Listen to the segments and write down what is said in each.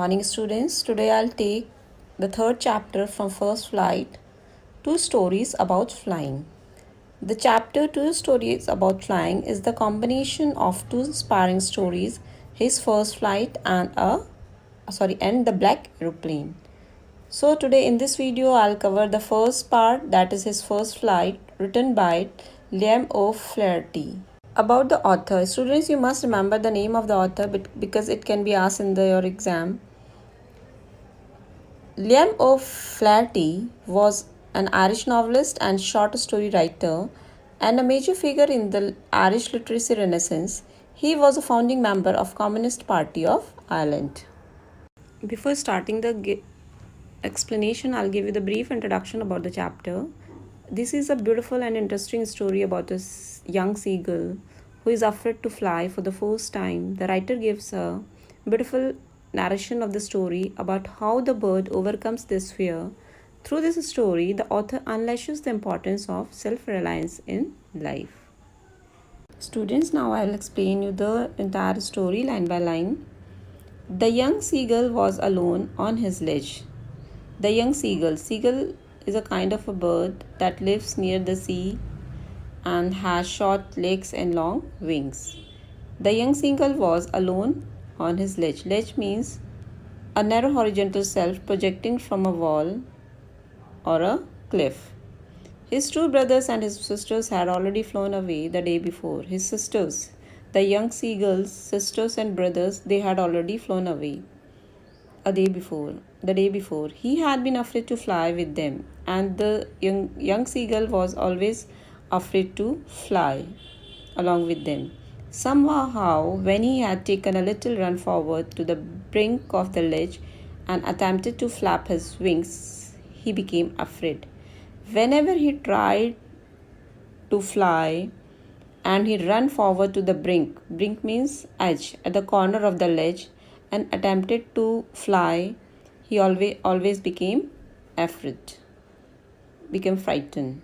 Morning students. Today I'll take the third chapter from First Flight, Two Stories About Flying. The chapter Two Stories About Flying is the combination of two inspiring stories, his first flight and the black aeroplane. So today in this video I'll cover the first part, that is his first flight, written by Liam O'Flaherty. About the author, students, you must remember the name of the author because it can be asked in your exam. Liam O'Flaherty was an Irish novelist and short story writer and a major figure in the Irish literary renaissance. He was a founding member of Communist Party of Ireland. Before starting the explanation, I'll give you the brief introduction about the chapter. This is a beautiful and interesting story about a young seagull who is afraid to fly for the first time. The writer gives a beautiful narration of the story about how the bird overcomes this fear. Through this story, the author unleashes the importance of self-reliance in life. Students, now I will explain you the entire story line by line. The young seagull was alone on his ledge. The young seagull is a kind of a bird that lives near the sea and has short legs and long wings. The young seagull was alone on his ledge. Ledge means a narrow horizontal shelf projecting from a wall or a cliff. His two brothers and his sisters had already flown away the day before. His sisters, the young seagull's sisters and brothers, they had already flown away the day before. He had been afraid to fly with them, and the young seagull was always afraid to fly along with them. Somehow, when he had taken a little run forward to the brink of the ledge and attempted to flap his wings, he became afraid. Whenever he tried to fly and he ran forward to the brink means edge, at the corner of the ledge, and attempted to fly, he always became frightened.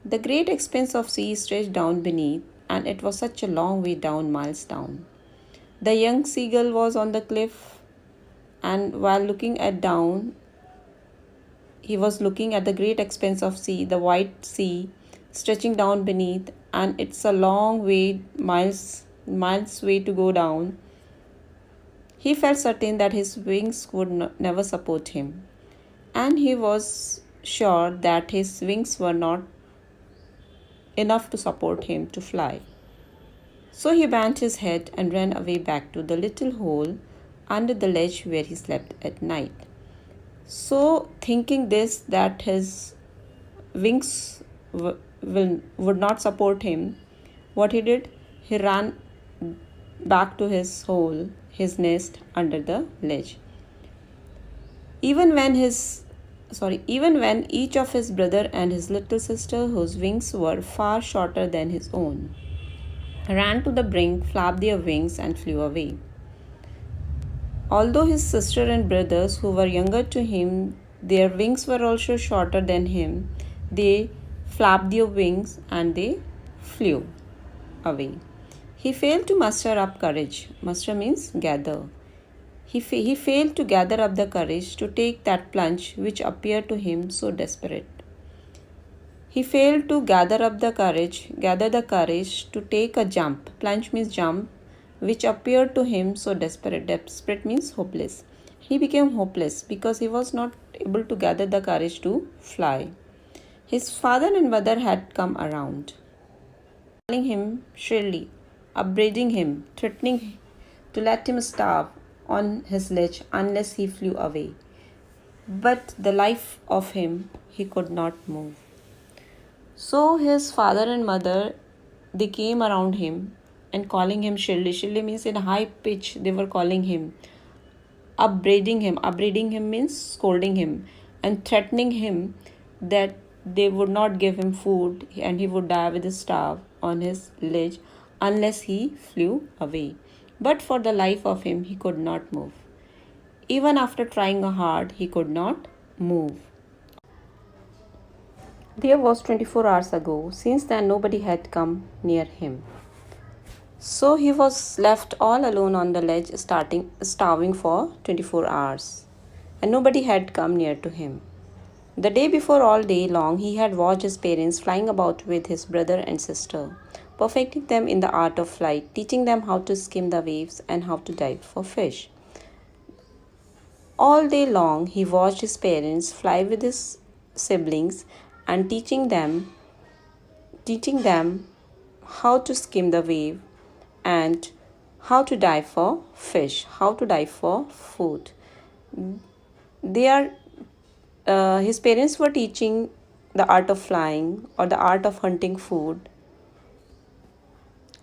The great expanse of sea stretched down beneath, and it was such a long way down, miles down. The young seagull was on the cliff, and while looking down, he was looking at the great expanse of sea, the white sea stretching down beneath, and it's a long way, miles way to go down. He felt certain that his wings would never support him, and he was sure that his wings were not enough to support him to fly. So he bent his head and ran away back to the little hole under the ledge where he slept at night. So, thinking this, that his wings would not support him, what he did? He ran back to his hole, his nest under the ledge. Even when each of his brother and his little sister, whose wings were far shorter than his own, ran to the brink, flapped their wings, and flew away. Although his sister and brothers, who were younger to him, their wings were also shorter than him, they flapped their wings and they flew away. He failed to muster up courage. Muster means gather. He failed to gather up the courage to take that plunge which appeared to him so desperate. He failed to gather the courage to take a jump. Plunge means jump, which appeared to him so desperate. Desperate means hopeless. He became hopeless because he was not able to gather the courage to fly. His father and mother had come around, calling him shrilly, upbraiding him, threatening to let him starve on his ledge unless he flew away. But the life of him, he could not move. So his father and mother, they came around him and calling him shrilly. Shrilly means in high pitch they were calling him, upbraiding him. Upbraiding him means scolding him and threatening him that they would not give him food and he would die with a starve on his ledge unless he flew away. But for the life of him, he could not move. Even after trying hard, he could not move. There was 24 hours ago. Since then, nobody had come near him. So he was left all alone on the ledge, starving for 24 hours, and nobody had come near to him. The day before, all day long, he had watched his parents flying about with his brother and sister, perfecting them in the art of flight, teaching them how to skim the waves and how to dive for fish. All day long, he watched his parents fly with his siblings and teaching them how to skim the wave and how to dive for fish, how to dive for food. They are his parents were teaching the art of flying or the art of hunting food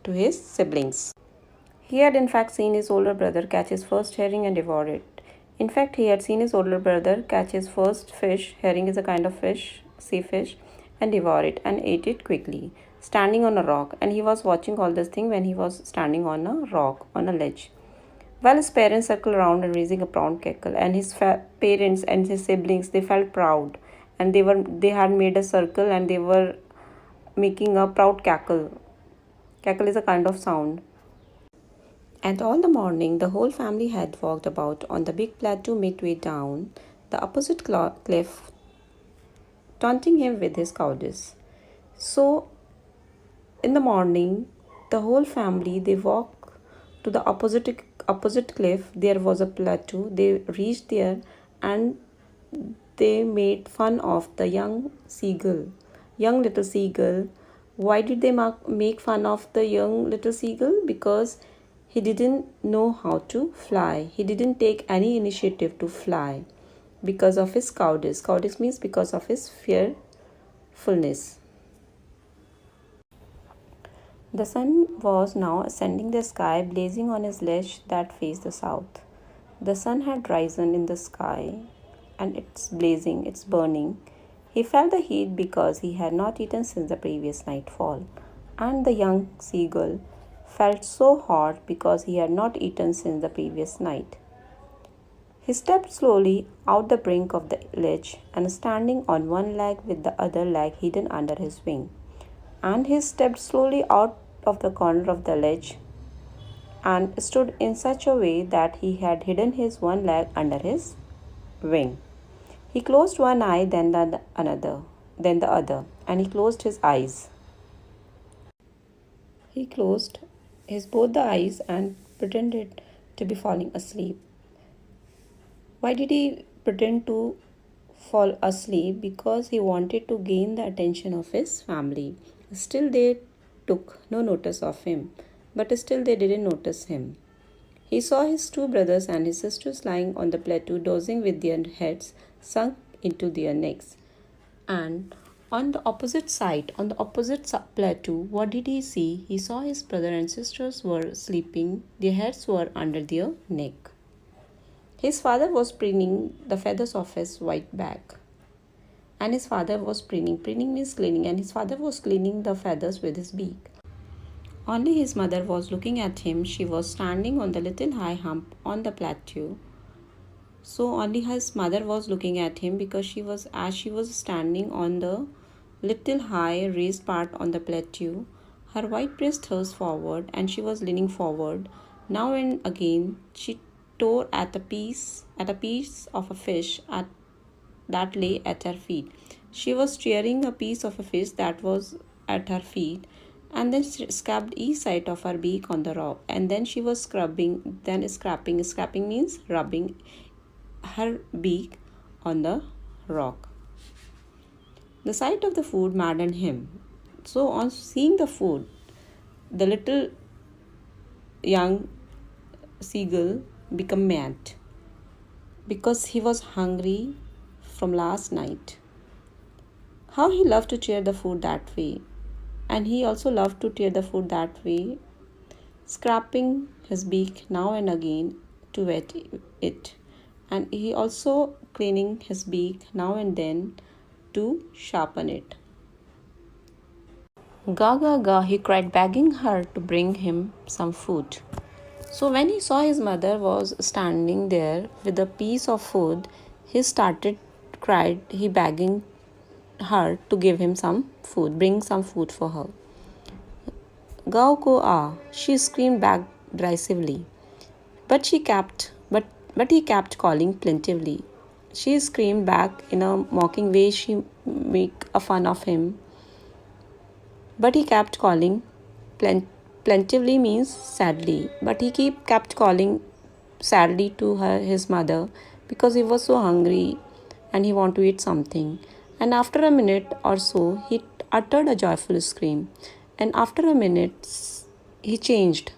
to his siblings. He had in fact seen his older brother catch his first herring and devour it. In fact, he had seen his older brother catch his first fish, herring is a kind of fish, sea fish, and devour it and ate it quickly, standing on a rock. And he was watching all this thing when he was standing on a rock, on a ledge. While his parents circled around and raising a proud cackle, and his parents and his siblings, they felt proud, and they had made a circle and they were making a proud cackle. Cackle is a kind of sound. And all the morning, the whole family had walked about on the big plateau midway down the opposite cliff, taunting him with his cowardice. So, in the morning, the whole family they walked to the opposite cliff. There was a plateau. They reached there, and they made fun of the young little seagull. Why did they make fun of the young little seagull? Because he didn't know how to fly. He didn't take any initiative to fly because of his cowardice. Cowardice means because of his fearfulness. The sun was now ascending the sky, blazing on his ledge that faced the south. The sun had risen in the sky, and it's blazing, it's burning. He felt the heat because he had not eaten since the previous nightfall, and the young seagull felt so hot because he had not eaten since the previous night. He stepped slowly out the brink of the ledge and standing on one leg with the other leg hidden under his wing. And he stepped slowly out of the corner of the ledge and stood in such a way that he had hidden his one leg under his wing. He closed one eye, then the other, and he closed his eyes. He closed his both the eyes and pretended to be falling asleep. Why did he pretend to fall asleep? Because he wanted to gain the attention of his family. Still, they took no notice of him, but still, they didn't notice him. He saw his two brothers and his sisters lying on the plateau, dozing with their heads sunk into their necks. And on the opposite side, on the opposite plateau, what did he see? He saw his brother and sisters were sleeping, their heads were under their neck. His father was preening the feathers of his white back. And his father was preening means cleaning, and his father was cleaning the feathers with his beak. Only his mother was looking at him. She was standing on the little high hump on the plateau. So only his mother was looking at him because as she was standing on the little high raised part on the plateau, her white breast thrust forward and she was leaning forward. Now and again she tore at a piece of a fish that lay at her feet. She was tearing a piece of a fish that was at her feet and then scraped each side of her beak on the rock, and then she was scraping means rubbing her beak on the rock. The sight of the food maddened him. So on seeing the food, the little young seagull became mad because he was hungry from last night. How he loved to tear the food that way, and he also loved to tear the food that way, scraping his beak now and again to wet it, and he also cleaning his beak now and then to sharpen it. Ga ga ga, he cried, begging her to bring him some food. So when he saw his mother was standing there with a piece of food, he begging her to give him some food, bring some food for her. Gao ko a, she screamed back derisively. But she kept but he kept calling plaintively. She screamed back in a mocking way. She make a fun of him. But he kept calling plaintively means sadly. But he kept calling sadly to his mother because he was so hungry and he wanted to eat something. And after a minute or so, he uttered a joyful scream. And after a minute, he changed.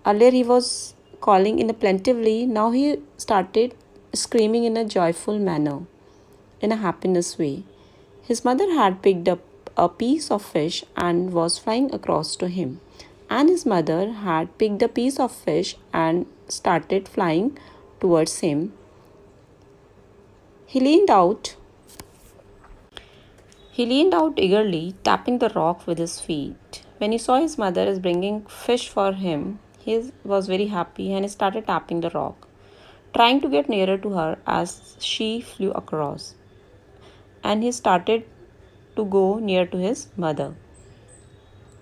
Earlier he was calling in a plaintively, now he started screaming in a joyful manner, in a happiness way. His mother had picked up a piece of fish and was flying across to him. And his mother had picked a piece of fish and started flying towards him. He leaned out. He leaned out eagerly, tapping the rock with his feet. When he saw his mother is bringing fish for him, he was very happy and he started tapping the rock, trying to get nearer to her as she flew across. And he started to go near to his mother.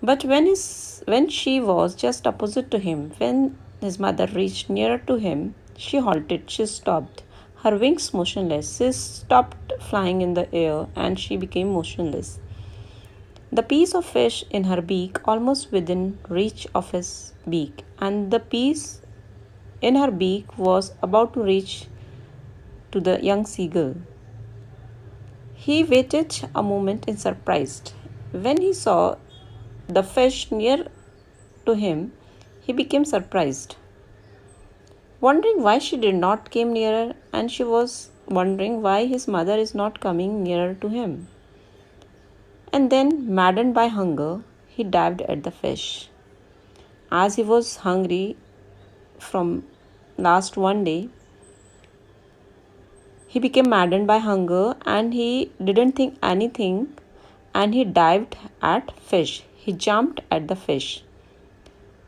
But when she was just opposite to him, when his mother reached nearer to him, she halted, she stopped, her wings motionless. She stopped flying in the air and she became motionless. The piece of fish in her beak almost within reach of his beak, and the piece in her beak was about to reach to the young seagull. He waited a moment in surprise. When he saw the fish near to him, he became surprised, wondering why she did not come nearer, and she was wondering why his mother is not coming nearer to him. And then, maddened by hunger, he dived at the fish. As he was hungry from last one day, he became maddened by hunger and he didn't think anything and he dived at fish. He jumped at the fish.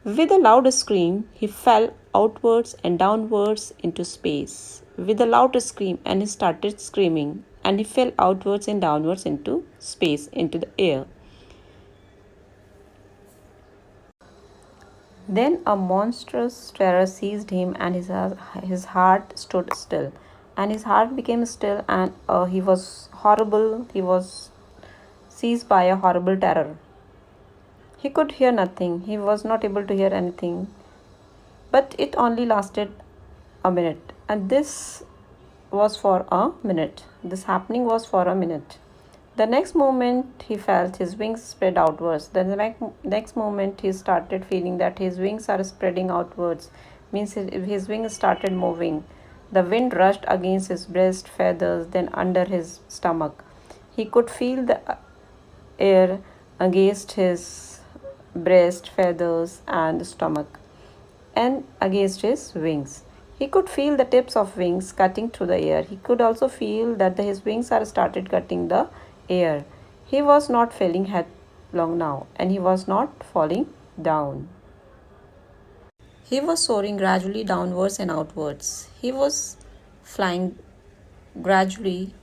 With a loud scream, he fell outwards and downwards into space. With a loud scream, and he started screaming, and he fell outwards and downwards into space, into the air. Then a monstrous terror seized him, and his heart stood still. And his heart became still, and he was horrible. He was seized by a horrible terror. He could hear nothing. He was not able to hear anything. But it only lasted a minute. And this was for a minute. This happening was for a minute. The next moment he felt his wings spread outwards. Then the next moment he started feeling that his wings are spreading outwards. Means his wings started moving. The wind rushed against his breast feathers, then under his stomach. He could feel the air against his breast feathers and stomach and against his wings. He could feel the tips of wings cutting through the air. He could also feel that his wings are started cutting the air. He was not feeling headlong now and he was not falling down. He was soaring gradually downwards and outwards. He was flying gradually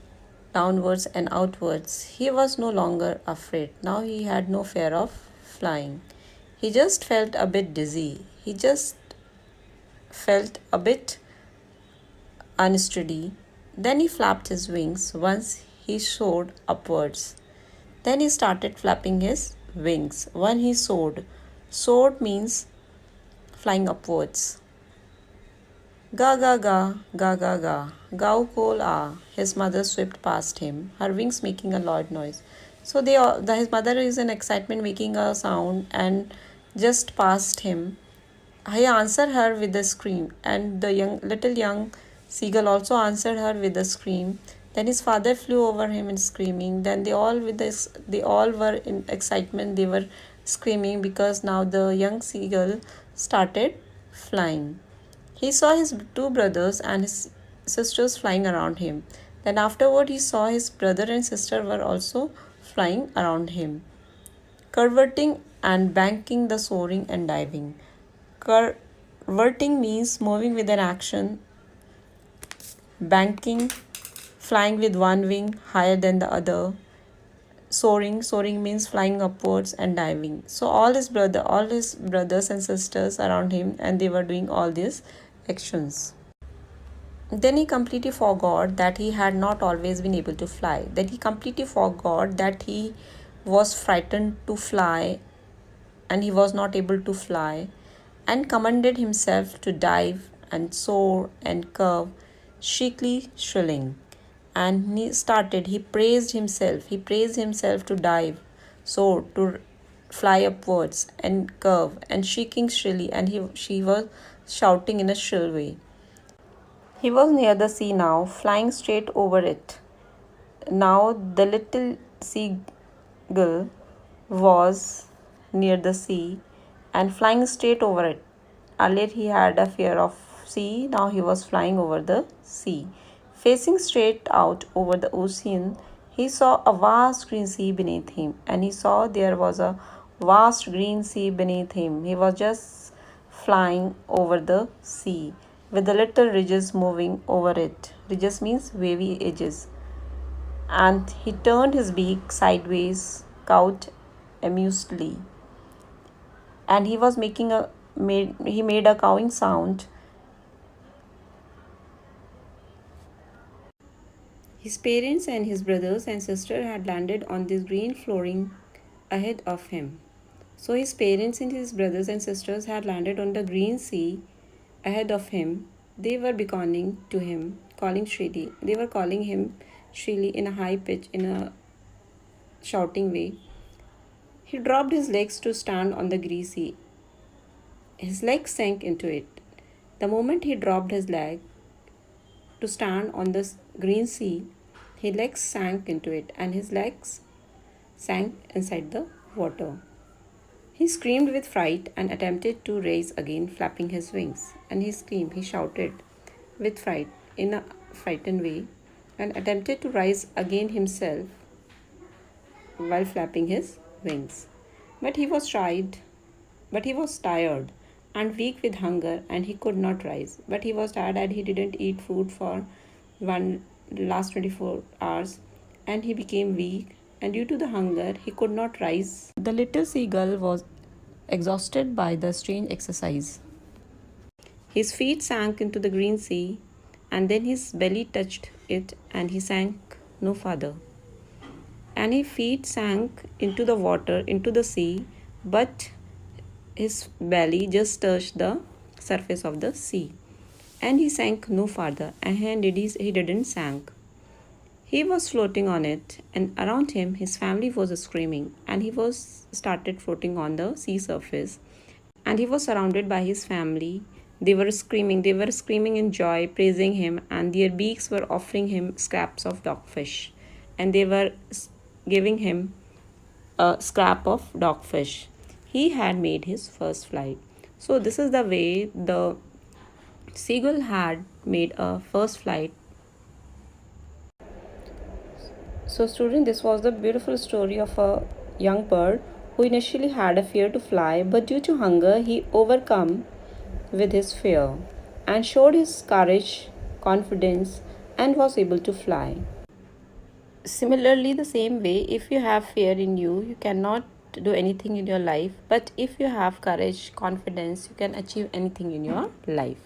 downwards and outwards. He was no longer afraid. Now he had no fear of flying. He just felt a bit dizzy. He just felt a bit unsteady. Then he flapped his wings once he soared upwards. Then he started flapping his wings when he soared. Soared means flying upwards. Ga ga ga, ga ga ga, gao kol ah. His mother swept past him, her wings making a loud noise. So his mother is in excitement making a sound and just past him. He answered her with a scream, and the little young seagull also answered her with a scream. Then his father flew over him and screaming. Then they all were in excitement. They were screaming because now the young seagull started flying. He saw his two brothers and his sisters flying around him. Then afterward he saw his brother and sister were also flying around him, curveting and banking the soaring and diving. Curveting means moving with an action, banking, flying with one wing higher than the other, Soaring means flying upwards and diving. So all his brothers and sisters around him, and they were doing all these actions. Then he completely forgot that he had not always been able to fly. Then he completely forgot that he was frightened to fly and he was not able to fly, and commanded himself to dive and soar and curve, shrilly shrilling. And he praised himself to dive, soar, to fly upwards and curve and shrieking shrilly, and she was shouting in a shrill way. He was near the sea now, flying straight over it. Now the little seagull was near the sea and flying straight over it. Earlier he had a fear of sea, now he was flying over the sea. Facing straight out over the ocean, he saw a vast green sea beneath him, and he saw there was a vast green sea beneath him. He was just flying over the sea with the little ridges moving over it. Ridges means wavy edges. And he turned his beak sideways, cawed amusedly, and he made a cawing sound. His parents and his brothers and sister had landed on this green flooring ahead of him. So his parents and his brothers and sisters had landed on the green sea ahead of him. They were beckoning to him, calling shrilly. They were calling him shrilly in a high pitch, in a shouting way. He dropped his legs to stand on the green sea. His legs sank into it. The moment he dropped his leg to stand on the green sea, his legs sank into it and his legs sank inside the water. He screamed with fright and attempted to rise again, flapping his wings. And he shouted with fright in a frightened way, and attempted to rise again himself while flapping his wings. But he was tried, but he was tired and weak with hunger, and he could not rise. But he was tired and he didn't eat food for one last 24 hours, and he became weak, and due to the hunger he could not rise. The little seagull was exhausted by the strange exercise. His feet sank into the green sea, and then his belly touched it, and he sank no farther. And his feet sank into the water, into the sea, but his belly just touched the surface of the sea. And he sank no farther, and he didn't sank. He was floating on it, and around him his family was screaming, and he was started floating on the sea surface, and he was surrounded by his family. They were screaming in joy, praising him, and their beaks were offering him scraps of dogfish, and they were giving him a scrap of dogfish. He had made his first flight. So this is the way the seagull had made a first flight. So student, this was the beautiful story of a young bird who initially had a fear to fly, but due to hunger he overcome with his fear and showed his courage, confidence, and was able to fly. Similarly, the same way, if you have fear in you, you cannot do anything in your life, but if you have courage, confidence, you can achieve anything in your life.